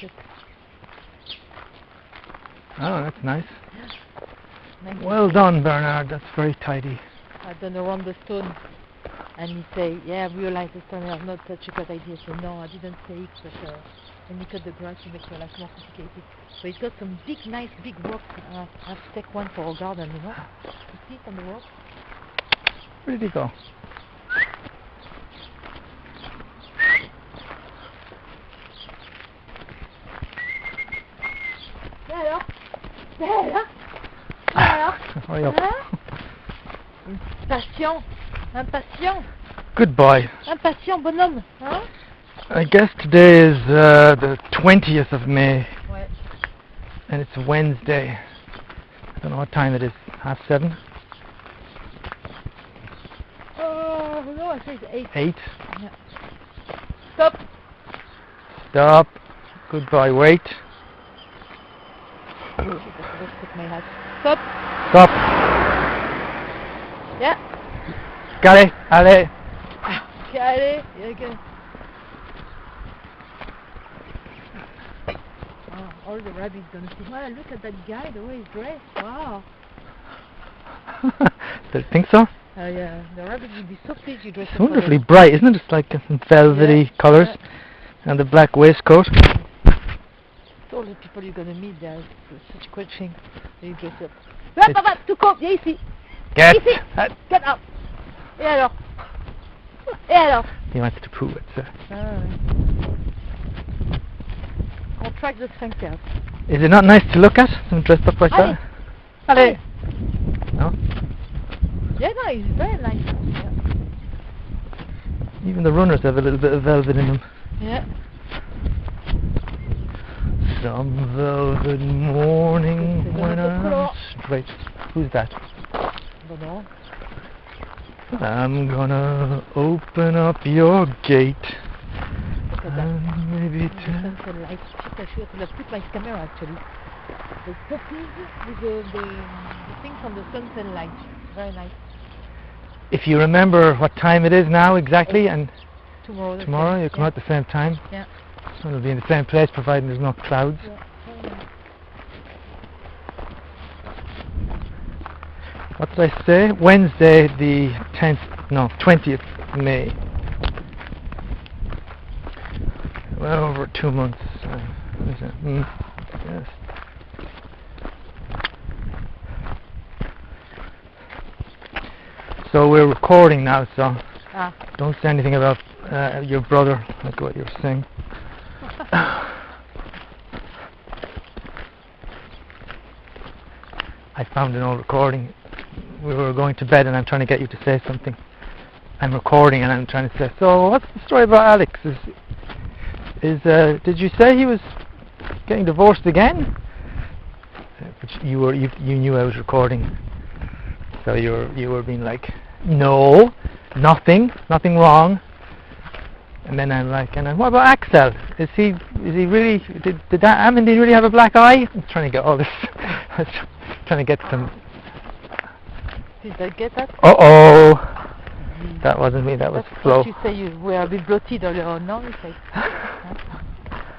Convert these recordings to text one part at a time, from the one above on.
it. Oh, that's nice. Nice. Well done, Bernard. That's very tidy. I've done around the stone. And he say, yeah, I realize the stone is not such a good idea. So no, I didn't say it, but when you cut the grass, you make your life more complicated. But it's got some big, nice, big rocks. I have to take one for our garden, you know. You see it on the rock? Where did he go? Alors alors alors Hurry up. Hein? Impatient, impatient, Good boy. impatient bonhomme, hein? I guess today is the 20th of May, Ouais. and it's Wednesday. I don't know what time it is. 7:30? Oh no, I think it's 8. 8? Yeah. Stop. Stop. Good boy. Wait. Oh, shit, I forgot to put my hat. Stop. Stop. Yeah. Allez. Allez. Okay, allez. Yeah, okay. Oh, all the rabbits gonna see. Wow, look at that guy, the way he's dressed. Wow. Do you think so? Yeah, the rabbit will be so pleased you dress It's up for wonderfully them. bright, isn't it? It's like velvety Yeah, colours, yeah. and the black waistcoat. All the people you're gonna meet, there's such a great thing. You dress up. It's- Papa, tout court, viens ici. Get. Ici. Get up. Et alors? Et alors? He wants to poo it, so. Contract the sphincters. Is it not nice to look at? Someone dressed up like Allez. that? Allez. No? Yeah, no, it's very nice. Yeah. Even the runners have a little bit of velvet in them. Yeah. Some velvet morning This is when another I'm straight. Who's that? Don't know. I'm gonna open up your gate. Look at that. And maybe The sunset light. Shit, I should have put my camera actually. The poppies with the things on the sunset light. Very nice. if you remember what time it is now exactly, and Tomorrow. tomorrow you come out at the same time. Yeah. So it'll be in the same place, providing there's no clouds. Yeah. Very nice. What did I say? Wednesday, the 20th May. Well over 2 months. Is it? Yes. So we're recording now, so Ah. don't say anything about your brother, like what you're saying. I found an old recording. We were going to bed and I'm trying to get you to say something. I'm recording and I'm trying to say, so what's the story about Alex? Did you say he was getting divorced again? But you knew I was recording. So you were being like, no, nothing wrong. And then I'm like, and then what about Axel? Is he really, did that Amandine really have a black eye? I'm trying to get all this, I was trying to get some. Did I get that? Uh-oh. That wasn't me, that was That's Flo. what you say you were a bit bloated earlier on, no? You say,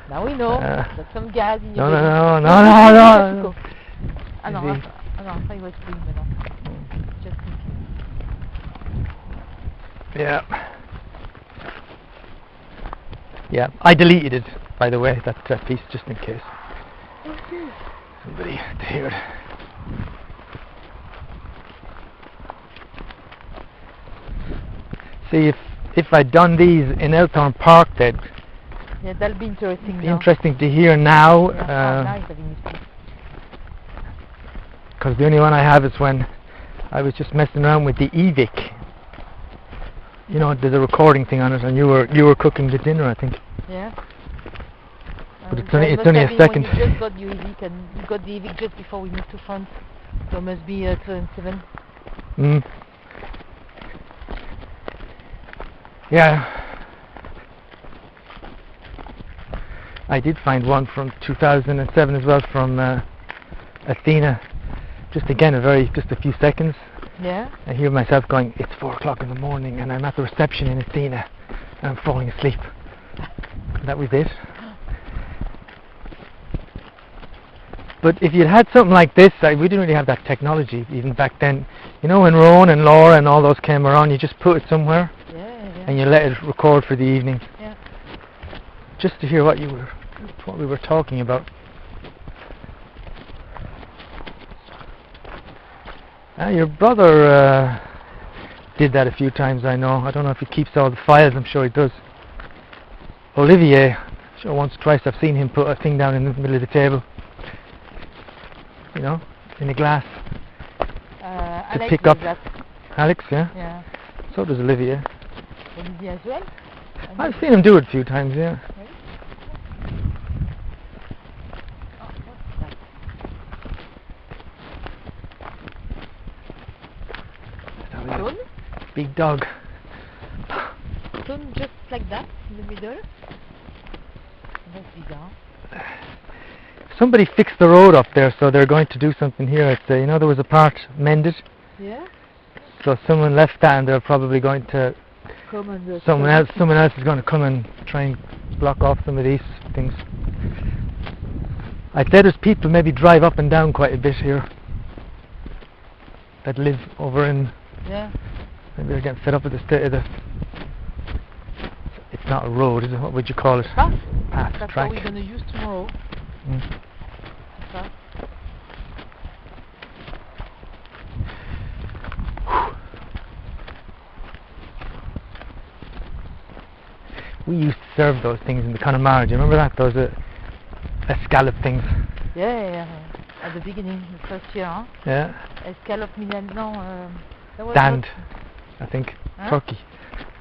now we know, there's some gas in your No. body. No. Ah non, Vas-y. enfin il va être fouillé maintenant. Just thinking. Yeah. Yeah, I deleted it, by the way, that piece, just in case somebody had to hear it. See, if I'd done these in Elthorne Park, then Yeah, that'll be interesting it'd be now. interesting to hear now, Nice having this piece. because the only one I have is when I was just messing around with the Evic. You know, there's a recording thing on it, and you were cooking the dinner, I think. Yeah. But it's So only- it it's must only have a been when second. You just got your EVIC, and you got the EVIC just before we moved to France. So it must be 2007. Mm. Yeah. I did find one from 2007 as well, from Athena. Just again, just a few seconds. Yeah. I hear myself going, it's 4 o'clock in the morning and I'm at the reception in Athena and I'm falling asleep. And that was it. But if you'd had something like this, we didn't really have that technology even back then. You know, when Rowan and Laura and all those came around, you just put it somewhere and you let it record for the evening. Yeah. Just to hear what we were talking about. Your brother did that a few times, I know. I don't know if he keeps all the files. I'm sure he does. Olivier, sure, once or twice I've seen him put a thing down in the middle of the table. You know, in a glass. To Alex pick does up. that. Alex, yeah? Yeah. So does Olivier. Olivier as well? I've seen him do it a few times, yeah. Really? Oh, what's that? That was Stone? a big dog. Stone just like that in the middle? That's bizarre. Somebody fixed the road up there, so they're going to do something here. I'd say, you know, there was a part mended, Yeah? so someone left that, and they're probably going to. Come on, the Someone else is going to come and try and block off some of these things. I'd say there's people maybe drive up and down quite a bit here that live over in. Yeah. Maybe they're getting fed up with the state of the. It's not a road, is it? What would you call it? Path. Path, That's track. what we're going to use tomorrow. Mm. Path. We used to serve those things in the Connemara. Do you remember that? Those escallop things. Yeah. At the beginning, the first year, huh? Yeah. Escalope Milan, no, that was Dand, not, I think. Huh? Turkey.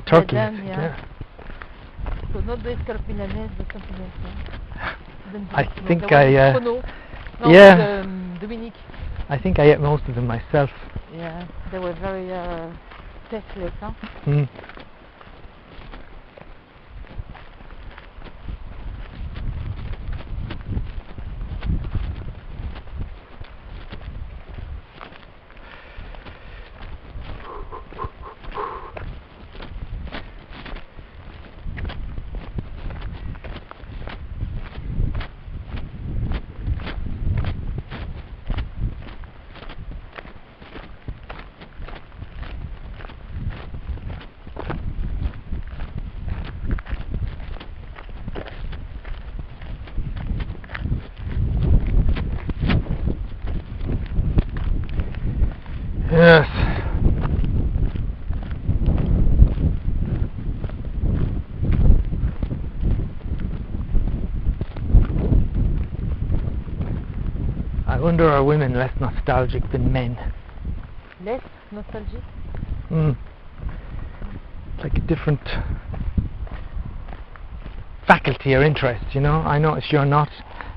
Turkey. Dand, I think, yeah. So not the escalope Milanese, but something else. Yeah? I think there was Chrono. No, yeah. With, Dominique. I think I ate most of them myself. Yeah, they were very tasteless, huh? Mm. Yes. I wonder, are women less nostalgic than men? Less nostalgic? Like a different faculty or interest, you know? I notice you're not,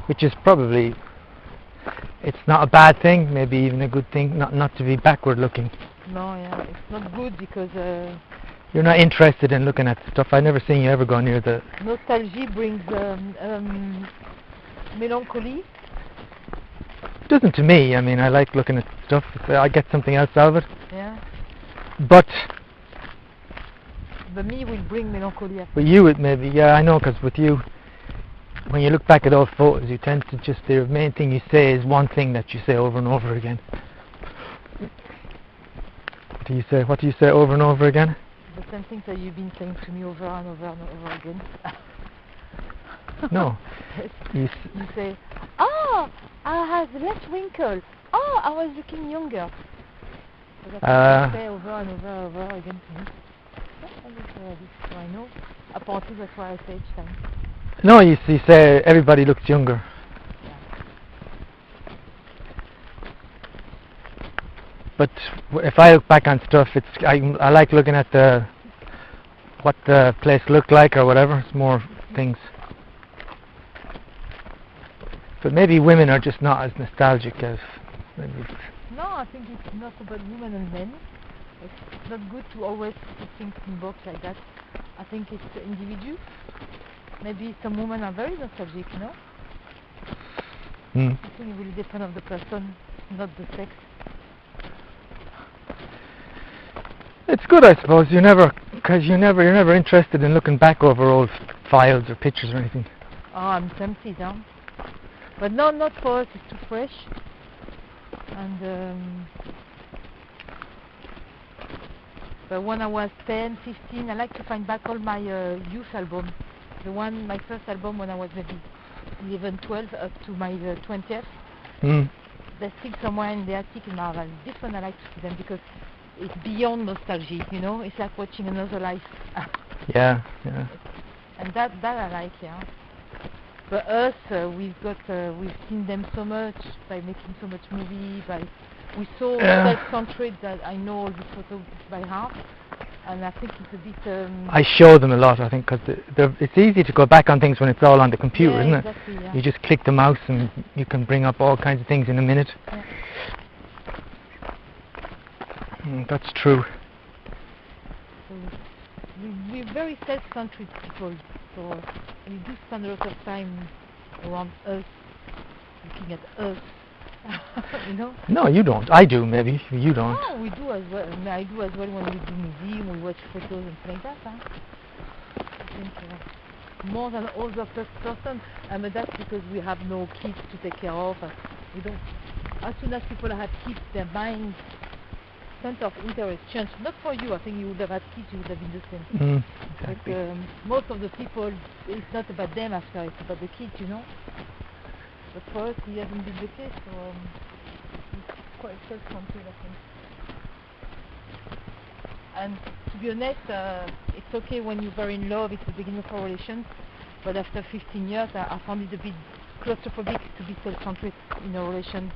which is probably, it's not a bad thing, maybe even a good thing, not to be backward looking. No, yeah, it's not good because you're not interested in looking at stuff. I've never seen you ever go near the... Nostalgie brings melancholy. It doesn't to me. I mean, I like looking at stuff. I get something else out of it. Yeah. But me will bring melancholy. for you it maybe, yeah, I know, because with you, when you look back at those photos, you tend to just, the main thing you say is one thing that you say over and over again. What do you say over and over again? The same things that you've been saying to me over and over and over again. No. Yes. You say, oh, I have less wrinkles. Oh, I was looking younger. So that's what you say over and over again to me. So I know. Apparently that's what I say each time. No, you say everybody looks younger. But if I look back on stuff, I like looking at what the place looked like or whatever. It's more things. But maybe women are just not as nostalgic as maybe. No, I think it's not about women and men. It's not good to always put things in box like that. I think it's the individual. Maybe some women are very nostalgic, you know? I think it will depend on the person, not the sex. It's good, I suppose. You're never interested in looking back over old files or pictures or anything. Oh, I'm tempted, huh? But no, not for us, it's too fresh. And but when I was 10, 15, I like to find back all my youth album. My first album when I was maybe 11, 12, up to my 20th. Mm. They're still somewhere in the attic in Marvel. This one I like to see them because it's beyond nostalgia, you know? It's like watching another life. Yeah. And that I like, yeah. But us, we've seen them so much by making so much movie, we're so self-centered that I know all the photos by heart, and I think it's a bit... I show them a lot, I think, because it's easy to go back on things when it's all on the computer, yeah, isn't exactly, it? Yeah. You just click the mouse and you can bring up all kinds of things in a minute. Yeah. That's true. So we're very self-centered people, so we do spend a lot of time around us, looking at us, you know? No, you don't. I do, maybe. You don't. No, we do as well. I mean, I do as well when we do museum, we watch photos and things like that. I think more than other person, but that's because we have no kids to take care of. We don't. As soon as people have kids, their mind center of interest change. Not for you. I think you would have had kids, you would have been the same. Exactly. But most of the people, it's not about them after, it's about the kids, you know. But for us, it hasn't been the case, so it's quite self-centered, I think. And to be honest, it's okay when you're very in love, it's the beginning of a relation, but after 15 years, I found it a bit claustrophobic to be self-centered in a relation.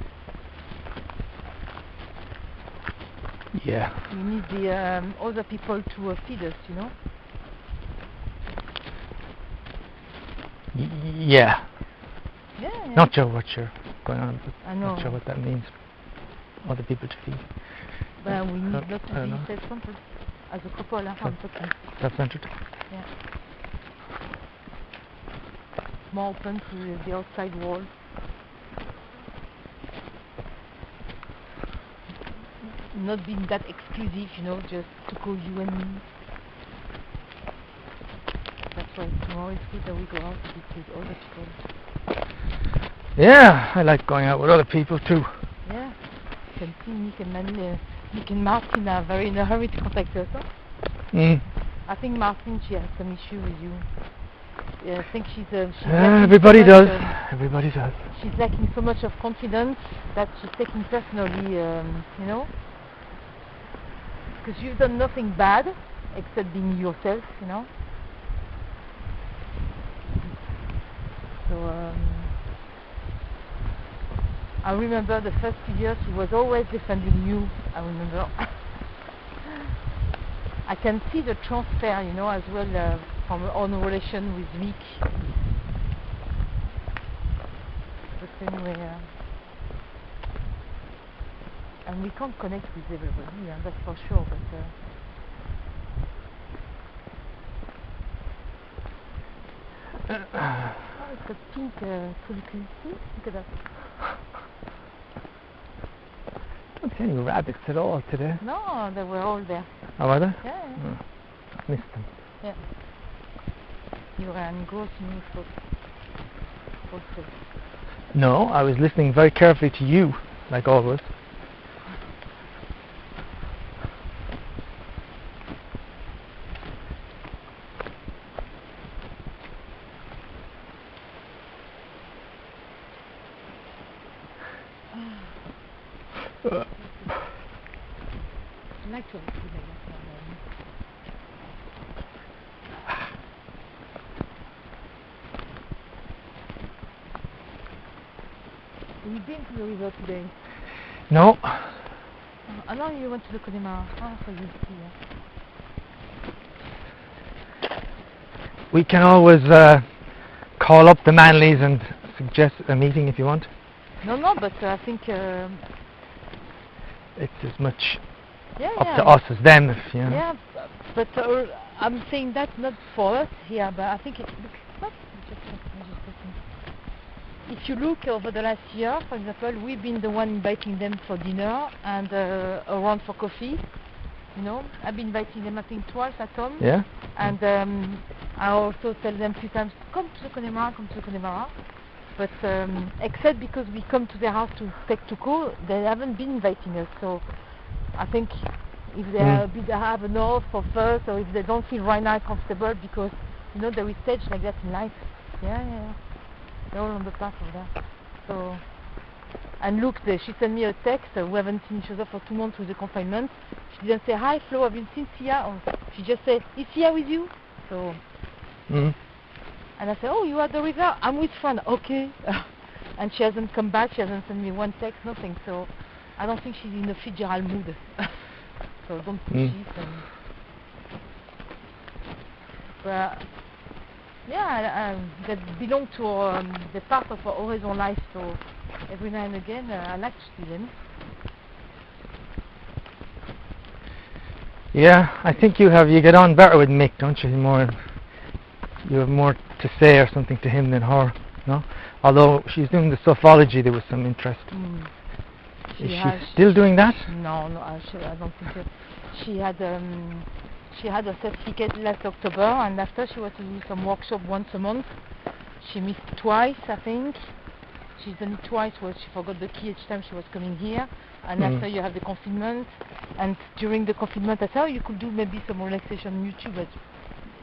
Yeah. We need the other people to feed us, you know. Yeah. Yeah. Not sure what you're going on, but I know. not sure what that means. Other people to feed. But we need not to I don't be know. self-centered. As a couple, I'm talking. Self-centered. Yeah. More open to the outside world. Not being that exclusive, you know, just to go you and me. That's why tomorrow it's good that we go out with other people. Yeah, I like going out with other people too. Yeah. You can see Nick and Martin are very in a hurry to contact us, huh? I think Martin, she has some issue with you. Yeah, I think she's everybody so does. much, Everybody does. she's lacking so much of confidence that she's taking personally, you know? Because you've done nothing bad except being yourself, you know? So I remember the first few years she was always defending you. I remember. I can see the transfer, you know, as well from her own relation with Mick. The same way. And we can't connect with everybody, that's for sure. But oh, it's got pink follicles. See? Look at that. I don't see any rabbits at all today. No, they were all there. Oh, are they? Yeah. Oh, missed them. Yeah. You were engrossing me for also. No, I was listening very carefully to you, like always. I like to have food like that. We've been to the river today. No. I know you went to the Connemara. Oh, so you see. We can always call up the Manleys and suggest a meeting if you want. No, but I think... it's as much yeah, up to us as them, if you know. Yeah, but I'm saying that not for us here, but I think if you look over the last year, for example, we've been the one inviting them for dinner and around for coffee. You know, I've been inviting them I think twice at home. Yeah. And I also tell them a few times, come to the Connemara. But except because we come to their house to take to call, they haven't been inviting us. So I think if they are a bit have an off for first, or if they don't feel right now comfortable, because you know there is stage like that in life. Yeah. They're all on the path of that. So, and look, she sent me a text. We haven't seen each other for 2 months with the confinement. She didn't say, hi Flo, have you seen Sia? Or she just said, is Sia with you? So, and I said, oh, you are at the river? I'm with friend. Okay. And she hasn't come back. She hasn't sent me one text, nothing. So I don't think she's in a Fitzgerald mood. So don't push it. But yeah, that belong to the part of our horizon life. So every now and again, I like to see them. Yeah, I think you get on better with Mick, don't you? You have more to say or something to him than her, no? Although she's doing the sophology, there was some interest. Is she still doing that? No, I don't think so. She had a certificate last October, and after she was to do some workshop once a month. She missed twice, I think. She's done it twice where she forgot the key each time she was coming here. And after you have the confinement, and during the confinement I said, oh, you could do maybe some relaxation on YouTube, but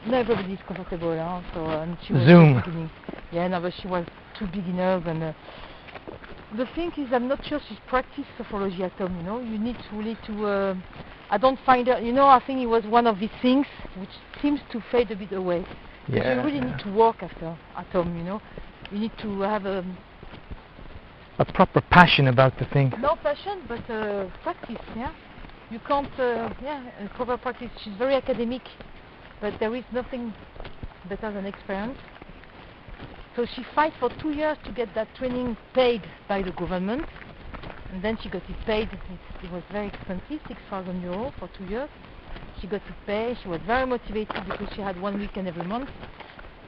not everybody is comfortable, huh? So and she was Zoom. Yeah, no, but she was two beginners, and the thing is, I'm not sure she's practiced sophology at home. You know, you need really to. I don't find her. You know, I think it was one of these things which seems to fade a bit away. Yeah. You really need to work after at home. You know, you need to have a proper passion about the thing. No passion, but practice. Yeah, you can't. Proper practice. She's very academic, but there is nothing better than experience. So she fights for 2 years to get that training paid by the government, and then she got it paid. It was very expensive, 6,000 euros for 2 years. She got it paid. She was very motivated because she had 1 weekend every month,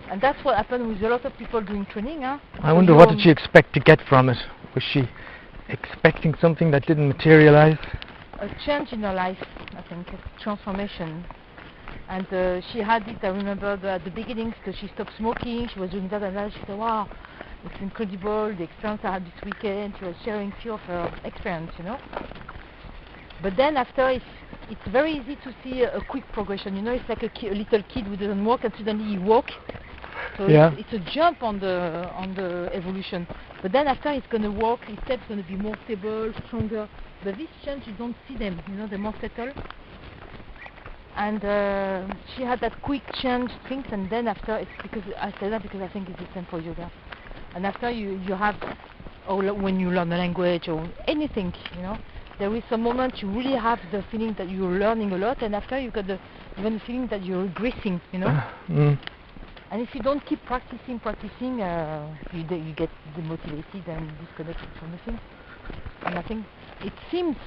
and that's what happened with a lot of people doing training. Huh? I wonder what did she expect to get from it? Was she expecting something that didn't materialize? A change in her life, I think, a transformation. And she had it, I remember at the beginning, because she stopped smoking, she was doing that and that. She said, wow, it's incredible, the experience I had this weekend. She was sharing a few of her experience, you know. But then after, it's very easy to see a quick progression, you know. It's like a little kid who doesn't walk and suddenly he walks. So it's a jump on the evolution. But then after he's going to walk, his steps going to be more stable, stronger. But this change, you don't see them, you know, they're more settled. And she had that quick change things, and then after, it's because I say that because I think it's the same for yoga. And after you have, when you learn a language or anything, you know, there is some moment you really have the feeling that you're learning a lot, and after you got even the feeling that you're regressing, you know. And if you don't keep practicing, you get demotivated and disconnected from the thing. And I think it seems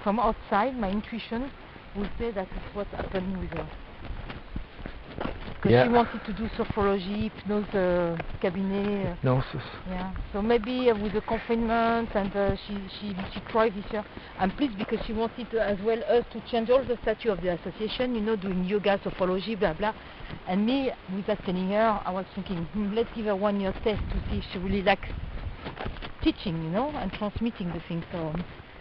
from outside, my intuition would say that is what's happening with her. Because she wanted to do sophrology, hypnose, cabinet. Hypnosis. Yeah. So maybe with the confinement, and she tried this year. And please, because she wanted as well us to change all the statute of the association, you know, doing yoga, sophrology, blah blah. And me, without telling her, I was thinking, let's give her 1 year test to see if she really likes teaching, you know, and transmitting the thing. So,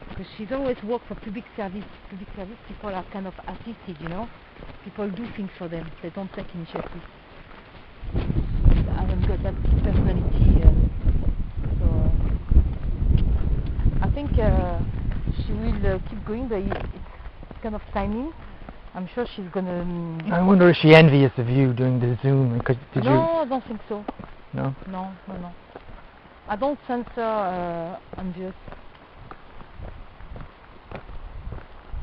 because she's always worked for public service. Public service people are kind of assisted, you know. People do things for them. They don't take initiative. I haven't got that personality. So I think she will keep going, but it's kind of timing. I'm sure she's gonna. I wonder if she's envious of you doing the Zoom. I don't think so. No. No. I don't sense her envious.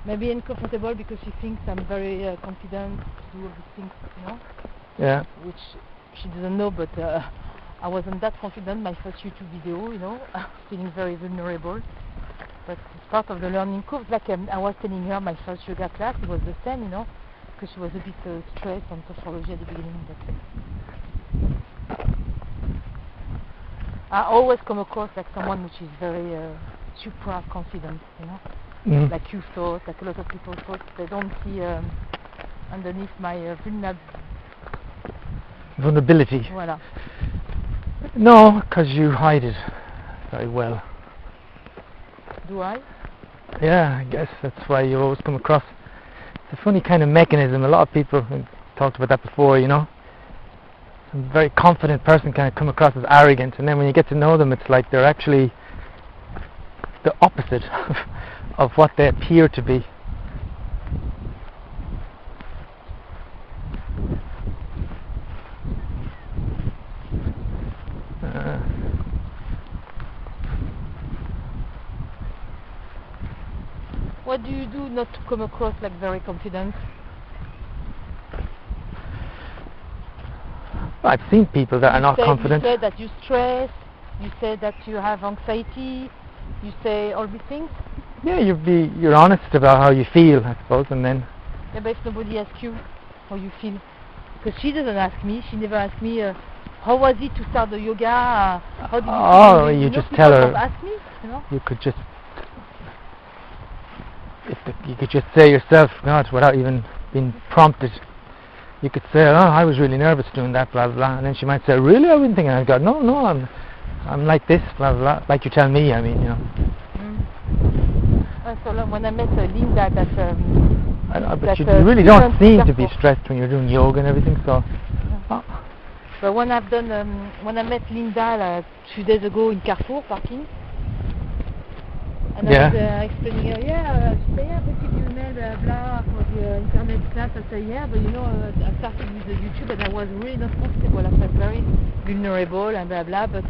Maybe uncomfortable because she thinks I'm very confident to do all these things, you know. Yeah. Which she doesn't know, but I wasn't that confident. My first YouTube video, you know, feeling very vulnerable. But it's part of the learning curve. Like I was telling her, my first yoga class, it was the same, you know, because she was a bit stressed on sophrology at the beginning. But I always come across like someone which is very supra confident, you know. Like you thought, like a lot of people thought. They don't see underneath my vulnerability. Voilà. No, because you hide it very well. Do I? Yeah, I guess that's why you always come across. It's a funny kind of mechanism. A lot of people have talked about that before, you know. A very confident person kind of come across as arrogant, and then when you get to know them, it's like they're actually the opposite of what they appear to be. What do you do not to come across like very confident? I've seen people that are not confident. You say that you stress, you say that you have anxiety, you say all these things? Yeah, you're honest about how you feel, I suppose, and then... Yeah, but if nobody asks you how you feel, because she doesn't ask me, she never asked me, how was it to start the yoga, how did you feel? Oh, you just people tell her. don't ask me, you know? You could just... you could just say yourself, God, without even being prompted. You could say, oh, I was really nervous doing that, blah, blah, blah. And then she might say, really? I wouldn't think. And I'd go, no, I'm like this, blah, blah, blah. Like you tell me, I mean, you know. So when I met Linda, I know, but you really don't seem to be stressed when you're doing yoga and everything, so... But when I met Linda a few days ago in Carrefour parking, and I was explaining her, she said, but if you email blah blah for the internet class, I said, but you know, I started with the YouTube and I was really not comfortable. I felt very vulnerable and blah blah, but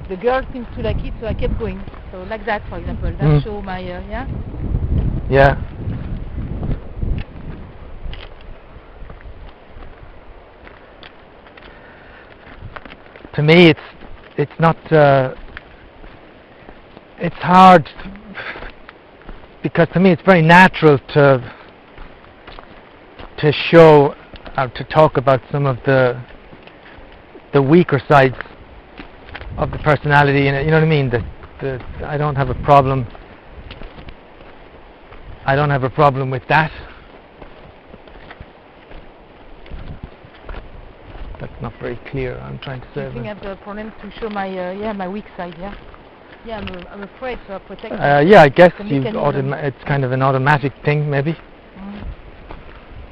the girl seems to like it, so I kept going. So like that, for example, that show my, Yeah. To me, it's not. It's hard because to me it's very natural to show or to talk about some of the weaker sides of the personality, and you know what I mean. I don't have a problem. I don't have a problem with that. That's not very clear. I'm trying to say. I think I have a problem to show my my weak side. Yeah, I'm afraid, so I protect. Yeah, I guess it's kind of an automatic thing, maybe.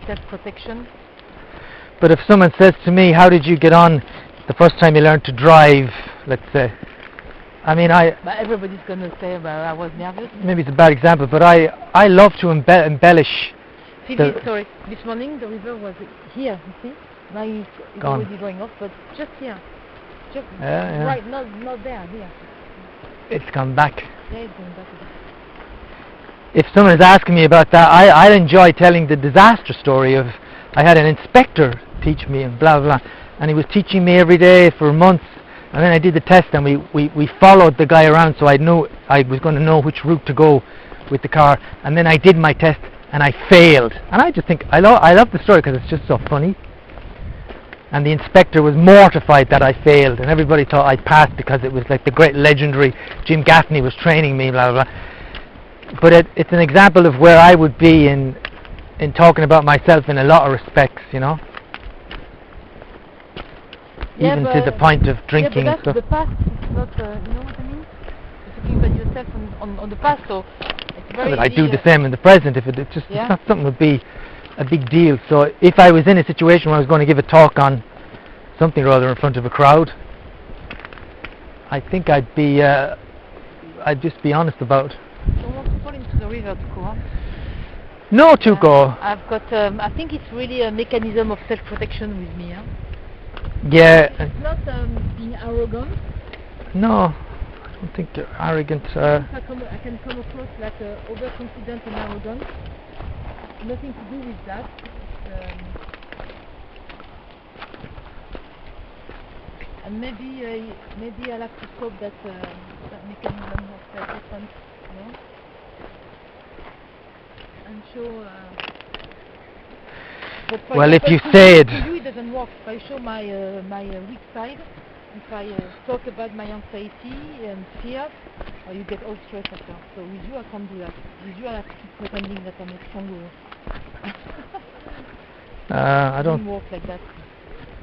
Self-protection. But if someone says to me, "How did you get on the first time you learned to drive?" Let's say. I mean, But everybody's gonna say, "Well, I was nervous." Maybe it's a bad example, but I love to embellish. Sorry. This morning the river was here. You see? Now it's already going off, but just here, just right, not there, here. It's gone back. Yeah, it's going back again. If someone is asking me about that, I enjoy telling the disaster story of I had an inspector teach me and blah blah, and he was teaching me every day for months, and then I did the test and we followed the guy around, so I knew I was going to know which route to go with the car, and then I did my test and I failed, and I just think I love the story because it's just so funny. And the inspector was mortified that I failed, and everybody thought I passed because it was like the great legendary Jim Gaffney was training me, blah blah blah. But it's an example of where I would be in talking about myself in a lot of respects, you know. Yeah, even to the point of drinking and and stuff. The past, it's not, you know what I mean? You're talking about yourself on the past, so it's very But I do the same in the present. If it's not something would be a big deal. So if I was in a situation where I was going to give a talk on something or other in front of a crowd, I think I'd just be honest about. Don't want to fall into the river to go. No, to go. I've got. I think it's really a mechanism of self-protection with me. Yeah. It's not being arrogant. No, I don't think you're arrogant. I can come across like overconfident and arrogant. Nothing to do with that. And maybe I'll have to stop that mechanism of self-defense, you know, and show. Well, if you say it. To you, it doesn't work. If I show my weak side, if I talk about my anxiety and fears, you get all stressed after. So with you, I can't do that. With you, I have to keep pretending that I'm a strong. I don't work like that.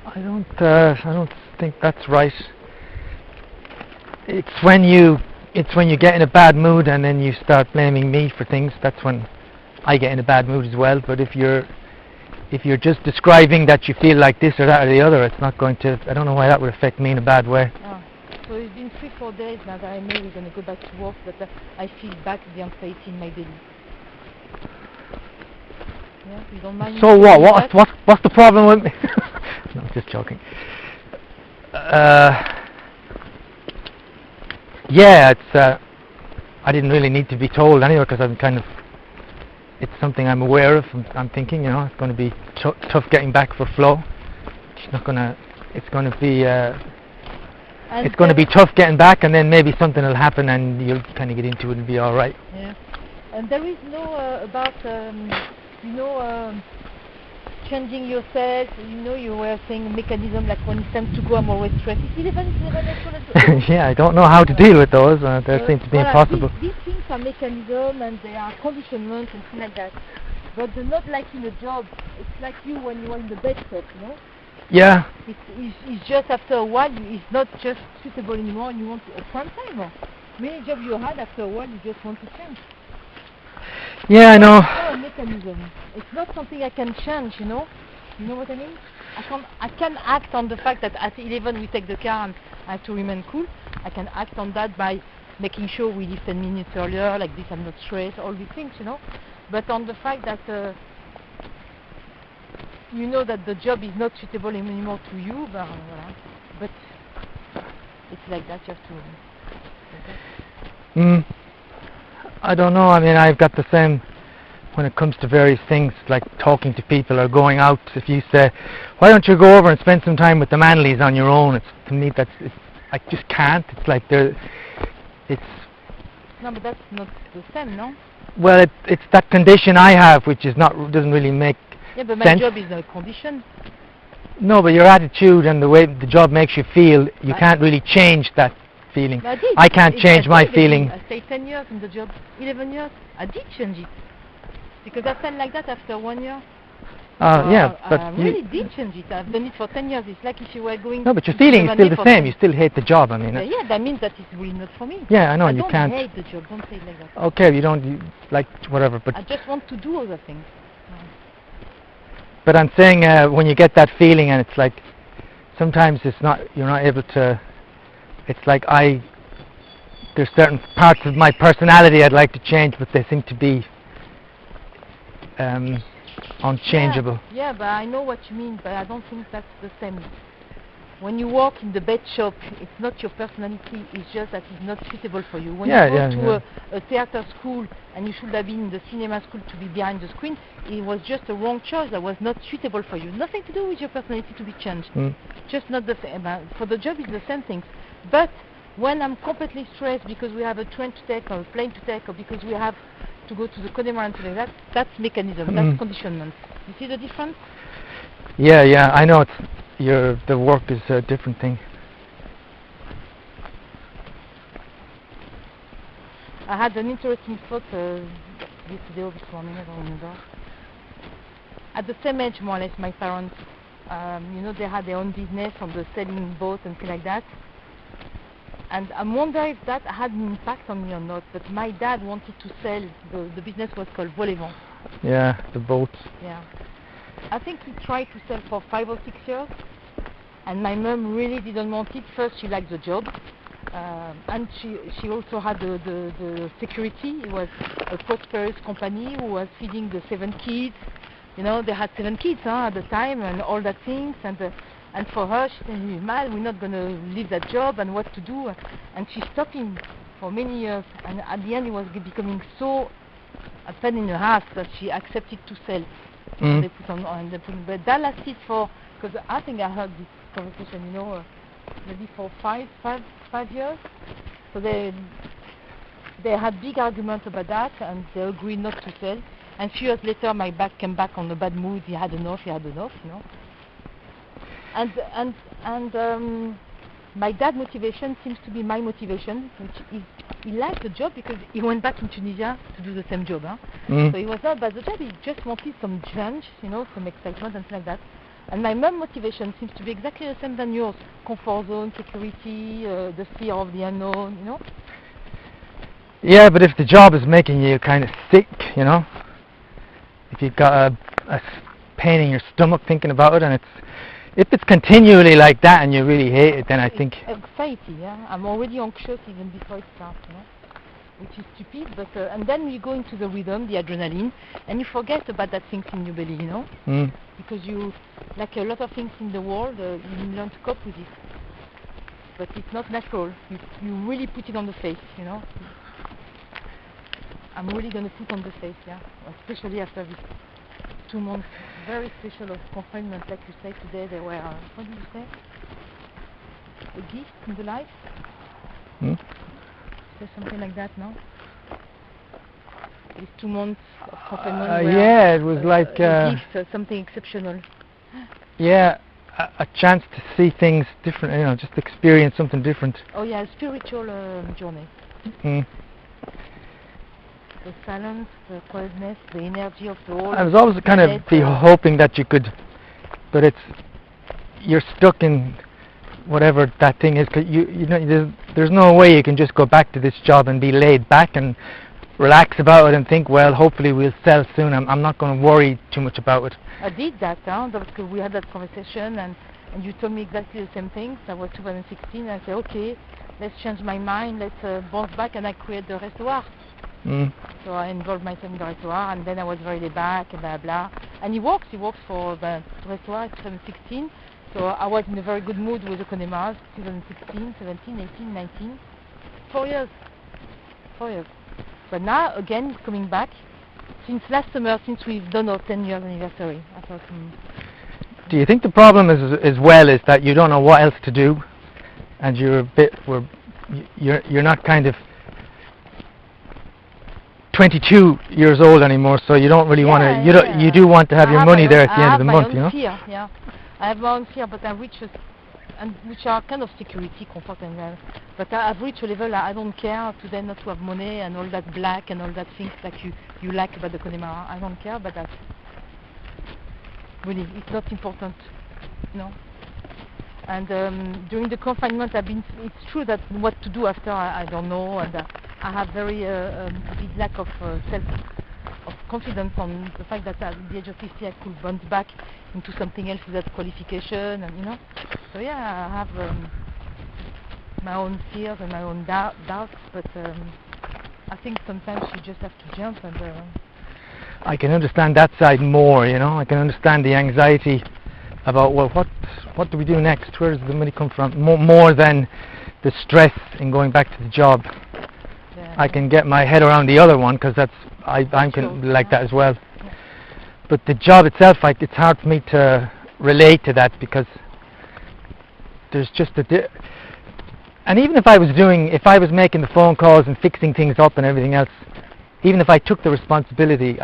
I don't think that's right. it's when you get in a bad mood and then you start blaming me for things. That's when I get in a bad mood as well. But if you're just describing that you feel like this or that or the other, it's not going to. I don't know why that would affect me in a bad way. Oh. So it's been 3-4 days now that I know we're going to go back to work, but I feel back the anxiety in my belly. Yeah, you don't mind. So what? What's the problem with me? No, just joking. Yeah, it's. I didn't really need to be told anyway, because I'm kind of. It's something I'm aware of. I'm thinking, it's going to be tough getting back for flow. It's not gonna. It's going to be. It's going to be tough getting back, and then maybe something will happen, and you'll kind of get into it and be all right. Yeah, and there is no about changing yourself. You were saying mechanism like when it's time to go, I'm always stressed. It's 11. Yeah, I don't know how to deal with those. They seem to be impossible. These things are mechanism and they are conditionment and things like that. But they're not like in a job. It's like you when you are in the bed shop, Yeah. It's just after a while, it's not just suitable anymore. You want a prime time. Or many jobs you had, after a while, you just want to change. Yeah, I know. It's not a mechanism. It's not something I can change, You know what I mean? I can act on the fact that at 11 we take the car and I have to remain cool. I can act on that by making sure we leave 10 minutes earlier, like this I'm not stressed, all these things, But on the fact that that the job is not suitable anymore to you, but it's like that, you have to... I don't know. I mean, I've got the same when it comes to various things like talking to people or going out. If you say, why don't you go over and spend some time with the Manleys on your own, to me I just can't. It's like it's... No, but that's not the same, no? Well, it's that condition I have, which doesn't really make Yeah, but my sense. job is a condition. No, but your attitude and the way the job makes you feel, you can't really change that feeling. I can't change my feeling. I stayed 10 years in the job, 11 years. I did change it. Because I felt like that after 1 year. Yeah, but I really did change it. I've done it for 10 years. It's like if you were going... No, but your feeling is still the same. You still hate the job, I mean. Yeah, that means that it's really not for me. Yeah, I know, I you don't can't... hate the job, don't say it like that. Okay, you like whatever, but... I just want to do other things. But I'm saying when you get that feeling and it's like... Sometimes you're not able to... It's like there's certain parts of my personality I'd like to change, but they seem to be unchangeable. Yeah, but I know what you mean, but I don't think that's the same. When you work in the bed shop, it's not your personality, it's just that it's not suitable for you. When you go to a theater school and you should have been in the cinema school to be behind the screen, it was just a wrong choice that was not suitable for you. Nothing to do with your personality to be changed. Just not the same. For the job, it's the same things. But when I'm completely stressed because we have a train to take or a plane to take or because we have to go to the Connemara and things like that, that's mechanism, that's conditionment. You see the difference? Yeah, I know the work is a different thing. I had an interesting thought yesterday or this morning, I don't remember. At the same age, more or less, my parents, they had their own business on the selling boats and things like that. And I wonder if that had an impact on me or not, but my dad wanted to sell, the business was called Volleyvent. Yeah, the boats. Yeah. I think he tried to sell for 5 or 6 years, and my mum really didn't want it. First, she liked the job, and she also had the security. It was a prosperous company who was feeding the 7 kids. They had 7 kids at the time, and all that things, and for her, she said, "Man, we're not going to leave that job, and what to do?" And she stopped him for many years, and at the end, it was becoming so a pain in the ass that she accepted to sell. And they put on, but that lasted because I think I heard this conversation, maybe for 5 years. So they had big arguments about that, and they agreed not to sell. And few years later, my dad came back on a bad mood. He had enough. And my dad's motivation seems to be my motivation, which is he liked the job because he went back in Tunisia to do the same job. So it was not about the job, he just wanted some challenge, some excitement and things like that. And my main motivation seems to be exactly the same than yours. Comfort zone, security, the fear of the unknown, you know? Yeah, but if the job is making you kind of sick, you know, if you've got a pain in your stomach thinking about it, and if it's continually like that and you really hate it, then I think... Anxiety, yeah. I'm already anxious even before it starts, you know? Which is stupid, but... and then you go into the rhythm, the adrenaline, and you forget about that things in your belly, you know? Mm. Because you... Like a lot of things in the world, you learn to cope with it. But it's not natural. You really put it on the face, you know? I'm really going to put on the face, yeah? Especially after this 2 months, very special of confinement, like you said today, they were, what did you say? A gift in the life? Mm. Say something like that, no? These 2 months of confinement were yeah, it was like... a gift, something exceptional. Yeah, a chance to see things different, you know, just experience something different. Oh yeah, a spiritual journey. Mm. The silence, the quietness, the energy of the whole. I was always kind of hoping that you could, but you're stuck in whatever that thing is. 'Cause you know, there's no way you can just go back to this job and be laid back and relax about it and think, well, hopefully we'll sell soon. I'm not going to worry too much about it. I did that, because we had that conversation, and you told me exactly the same things. That was 2016. I said, okay, let's change my mind, let's bounce back, and I create the restaurant. Mm. So I involved myself in the restaurant, and then I was very laid back, and blah blah. And he works for the restaurant 2016. So I was in a very good mood with the Connemars, 2016, 17, 18, 19. 4 years. 4 years. But now, again, it's coming back. Since last summer, since we've done our 10 years anniversary. I thought, Do you think the problem is that you don't know what else to do, and you're not kind of 22 years old anymore, so you don't really want to. You do want to have your money there at the end of the month, you know. Fear, yeah. I have my own fear, but I reach which are kind of security, comfort, and but I've reached a level I don't care today not to have money and all that black and all that things like you like about the Connemara. I don't care, but that's really it's not important, no. And during the confinement, it's true that what to do after I don't know, and I have very big lack of confidence on the fact that at the age of 50 I could bounce back into something else without qualification, and you know. So yeah, I have my own fears and my own doubts, but I think sometimes you just have to jump and. I can understand that side more, you know. I can understand the anxiety about, well, what do we do next? Where does the money come from? More than the stress in going back to the job. Yeah, I can get my head around the other one, because I'm like that as well. Yeah. But the job itself, it's hard for me to relate to that, because there's just and even if I was making the phone calls and fixing things up and everything else, even if I took the responsibility,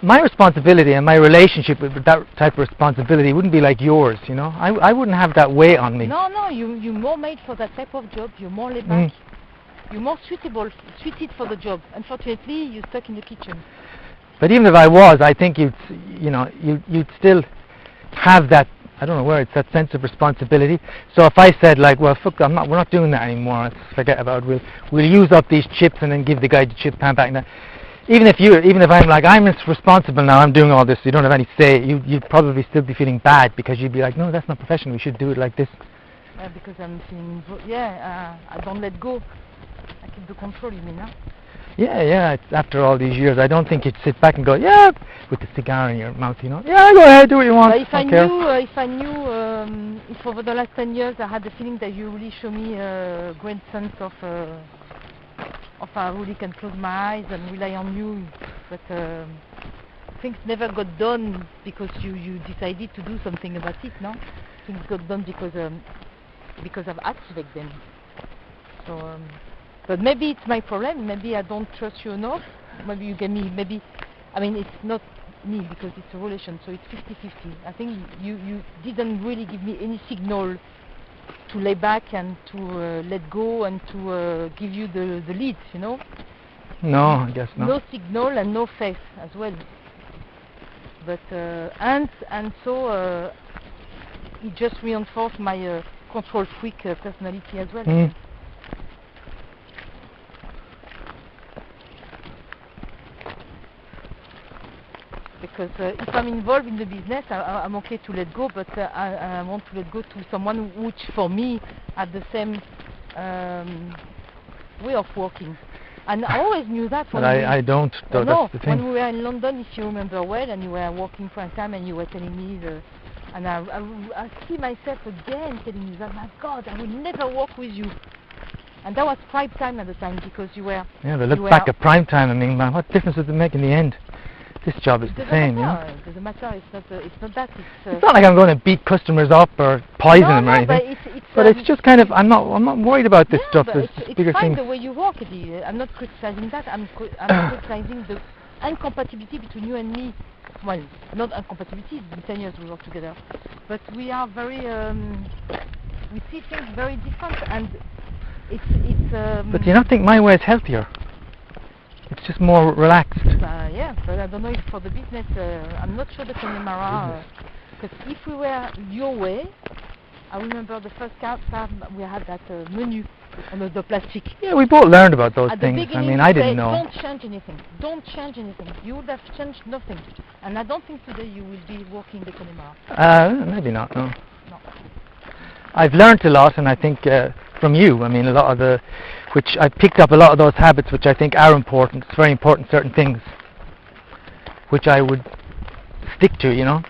my responsibility and my relationship with that type of responsibility wouldn't be like yours, you know. I wouldn't have that weight on me. No, you're more made for that type of job. You're more laid back. You're more suited for the job. Unfortunately, you're stuck in the kitchen. But even if I was, I think you'd still have that. I don't know where it's that sense of responsibility. So if I said like, well, fuck, we're not doing that anymore. Let's forget about it. We'll use up these chips and then give the guy the chip pan back. Now, even if I'm like, I'm responsible now, I'm doing all this, you don't have any say, you'd probably still be feeling bad, because you'd be like, no, that's not professional, we should do it like this. Because I'm feeling, I don't let go. I keep the control, you mean, huh? Yeah, it's after all these years, I don't think you'd sit back and go, yeah, with the cigar in your mouth, you know, yeah, go ahead, do what you want. But if over the last 10 years I had the feeling that you really show me a great sense of I really can close my eyes and rely on you, but things never got done because you decided to do something about it, no? Things got done because I've activated them. So, but maybe it's my problem. Maybe I don't trust you enough. Maybe you get me. It's not me because it's a relation, so it's 50-50. I think you didn't really give me any signal to lay back and to let go and to give you the lead, you know? No, I guess not. No signal and no faith as well. But and so it just reinforced my control freak personality as well. Mm. Because if I'm involved in the business, I'm okay to let go, but I want to let go to someone which for me had the same way of working. And I always knew that. But I don't, though, no, that's the thing. when we were in London, if you remember well, and you were working for a time and you were telling me, and I see myself again telling you that, my God, I will never work with you. And that was prime time at the time, because you were... Yeah, but look back at prime time, I mean, man, what difference does it make in the end? This job is the same, you know? It doesn't matter, it's not that, it's not like I'm going to beat customers up or poison them or anything. But it's just kind of, I'm not worried about this stuff. There's bigger fine things. The way you work, Eddie. I'm not criticizing that. I'm criticizing the incompatibility between you and me. Well, not incompatibility. It's been 10 years we work together, but we are very. We see things very different, and it's. But do you not think my way is healthier? It's just more relaxed. Yeah, but I don't know if for the business. I'm not sure the Connemara. Because if we were your way, I remember the first time we had that menu on the plastic. Yeah, we both learned about those At things. The I mean, I didn't said, know. Don't change anything. Don't change anything. You would have changed nothing. And I don't think today you will be working the Connemara. Maybe not. No. No. I've learned a lot, and I think from you. I mean, a lot of which I picked up a lot of those habits, which I think are important. It's very important, certain things, which I would stick to, you know.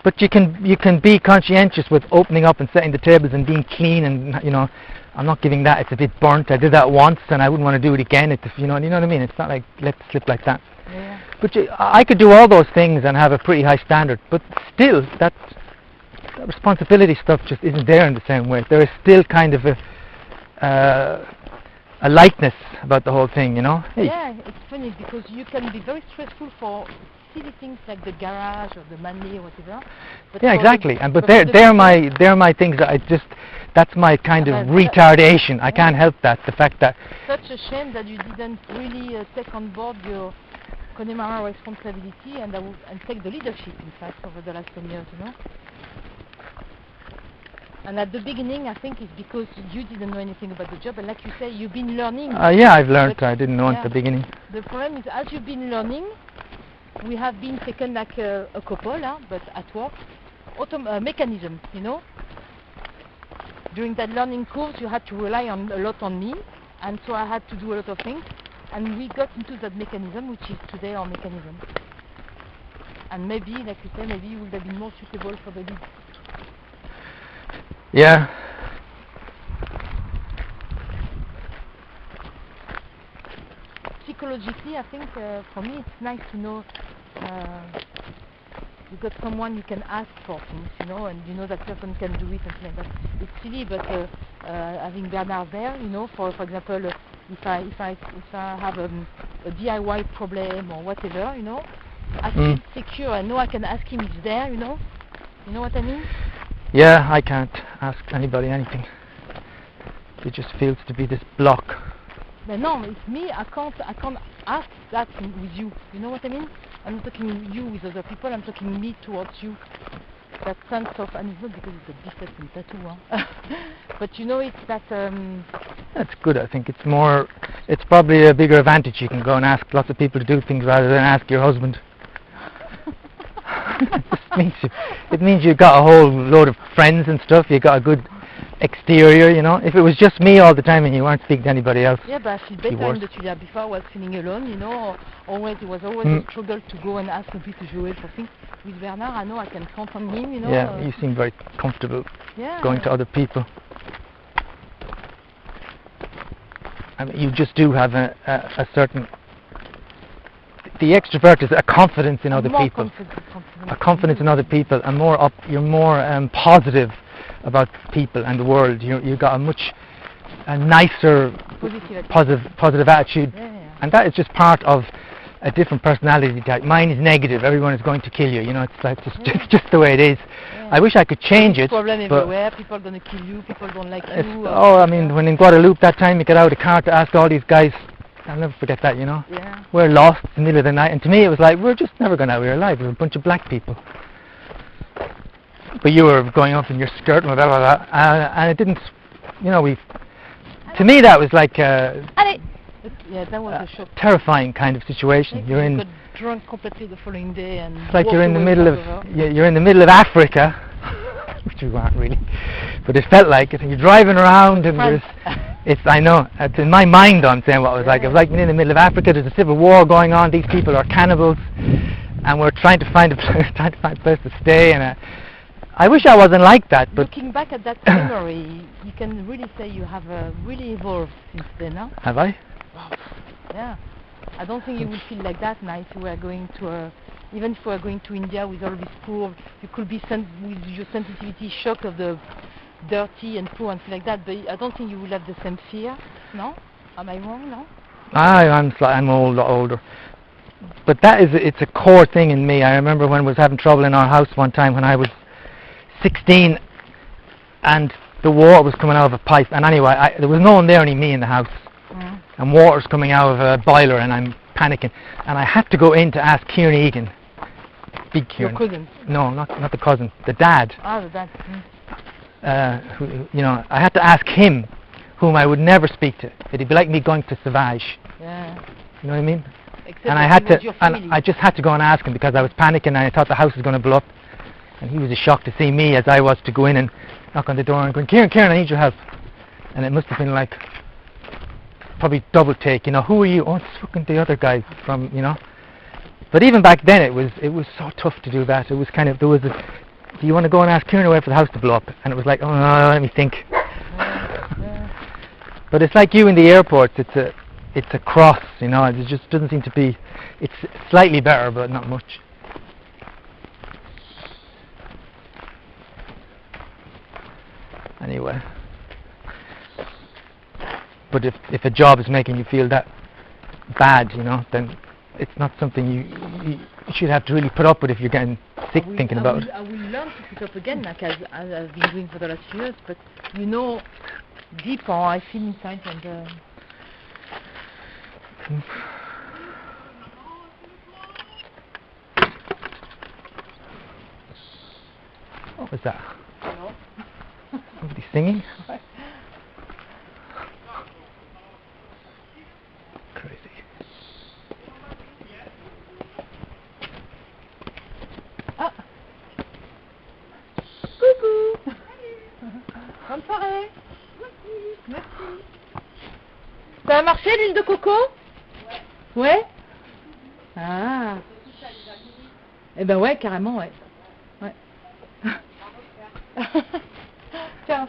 But you can be conscientious with opening up and setting the tables and being clean, and you know, I'm not giving that. It's a bit burnt. I did that once, and I wouldn't want to do it again. You know what I mean. It's not like let it slip like that. Yeah. But I could do all those things and have a pretty high standard, but still, that responsibility stuff just isn't there in the same way. There is still kind of a lightness about the whole thing, you know. Hey. Yeah, it's funny because you can be very stressful for silly things like the garage or the money or whatever. But yeah, exactly. But they're my things that that's my kind of retardation. I can't help that. The fact that such a shame that you didn't really take on board your Connemara responsibility and take the leadership, in fact, over the last 10 years, you know. And at the beginning, I think it's because you didn't know anything about the job, and like you say, you've been learning. Yeah, I've learned. I didn't know at the beginning. The problem is, as you've been learning, we have been taken like a couple, but at work, mechanism, you know. During that learning course, you had to rely a lot on me, and so I had to do a lot of things, and we got into that mechanism, which is today our mechanism. And maybe, like you say, maybe you would have been more suitable for the lead. Yeah. Psychologically, I think for me it's nice to know you got someone you can ask for things, you know, and you know that person can do it and things like that. It's silly, but having Bernard there, you know, for example, if I have a DIY problem or whatever, you know, I feel secure. I know I can ask him. He's there, you know. You know what I mean? Yeah, I can't ask anybody anything. It just feels to be this block. But no, it's me. I can't ask that with you. You know what I mean? I'm not talking you with other people. I'm talking me towards you. That sense of, and it's not because it's a defect in tattoo, huh? But you know, it's that. That's good. I think it's more. It's probably a bigger advantage. You can go and ask lots of people to do things rather than ask your husband. It means you've got a whole load of friends and stuff. You've got a good exterior, you know. If it was just me all the time and you weren't speaking to anybody else. Yeah, but I feel better in the Tuileries. Before I was feeling alone, you know. It was always a struggle to go and ask people to Joël for things. With Bernard, I know I can count on him, you know. Yeah, you seem very comfortable going to other people. I mean, you just do have a certain. The extrovert is a confidence in other people, a confidence in other people, and you're more positive about people and the world. You got a nicer, positive attitude, and that is just part of a different personality type. Mine is negative. Everyone is going to kill you. You know, it's like just the way it is. Yeah. I wish I could change it. Problem everywhere. People are going to kill you. People don't like you. I mean, when in Guadeloupe that time, you get out of the car to ask all these guys I'll never forget that, you know. Yeah. We're lost in the middle of the night, and to me it was like, we're just never going out, we're alive, we're a bunch of black people. But you were going up in your skirt and blah, blah, blah, and it didn't, you know, to me that was like Allez! Yeah, that was a shock. terrifying kind of situation. Maybe You're you in, got drunk completely the following day and it's like you're walked in the away middle of, without you're in the middle of Africa, which you aren't really, but it felt like it, and you're driving around and France. I know, it's in my mind I'm saying what it was like. It was like being in the middle of Africa, there's a civil war going on, these people are cannibals, and we're trying to find a place to stay, and I wish I wasn't like that, but... Looking back at that memory, you can really say you have really evolved since then, no? Have I? Yeah. I don't think you would feel like that now if you were going to, even if you were going to India with all this poor, you could be with your sensitivity shocked of the dirty and poor and things like that, but I don't think you will have the same fear, no? Am I wrong, no? I'm older. But it's a core thing in me. I remember when I was having trouble in our house one time when I was 16 and the water was coming out of a pipe, and anyway, there was no one there, only me in the house. And water's coming out of a boiler and I'm panicking, and I had to go in to ask Kieran Egan, big Kieran. Your cousin? No, not the cousin, the dad. Ah, the dad. Who, you know, I had to ask him, whom I would never speak to. It'd be like me going to Savage. Yeah. You know what I mean? Except And I just had to go and ask him because I was panicking and I thought the house was going to blow up. And he was as shocked to see me as I was to go in and knock on the door and go, Kieran, I need your help. And it must have been like probably double take, you know, who are you? Oh, it's fucking the other guy from, you know. But even back then it was so tough to do that. It was kind of, do you want to go and ask Kieran away for the house to blow up? And it was like, oh no, let me think. But it's like you in the airports, it's a cross, you know, it just doesn't seem to be, it's slightly better but not much. Anyway. But if a job is making you feel that bad, you know, then it's not something you should have to really put up with if you're getting sick thinking about it. I will learn to put up again, like as I've been doing for the last few years, but you know, deep how I feel inside and... What was that? No. Somebody singing? Crazy. Ah. Coucou. Bonne soirée. Merci. Ça a marché l'huile de coco? Ouais. Ouais? Ah. Eh ben ouais, carrément, ouais. Ouais. Ciao.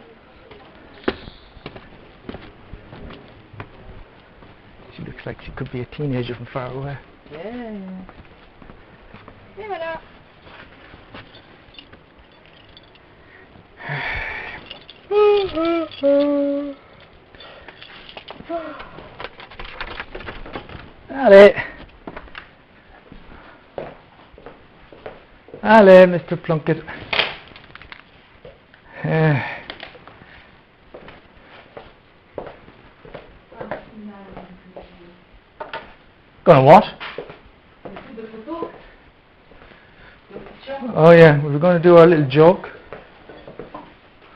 She looks like she could be a teenager from far away. Yeah. Et voilà. Allez. Allez, Mr. Plunkett. Gonna what? Oh yeah, we were going to do our little joke.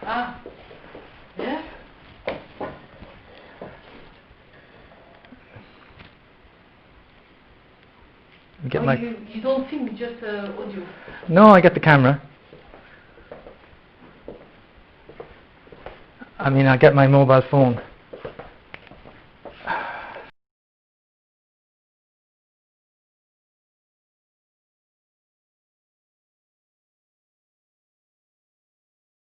Ah. Yeah? Get you don't film, just audio. No, I get the camera. I mean, I get my mobile phone.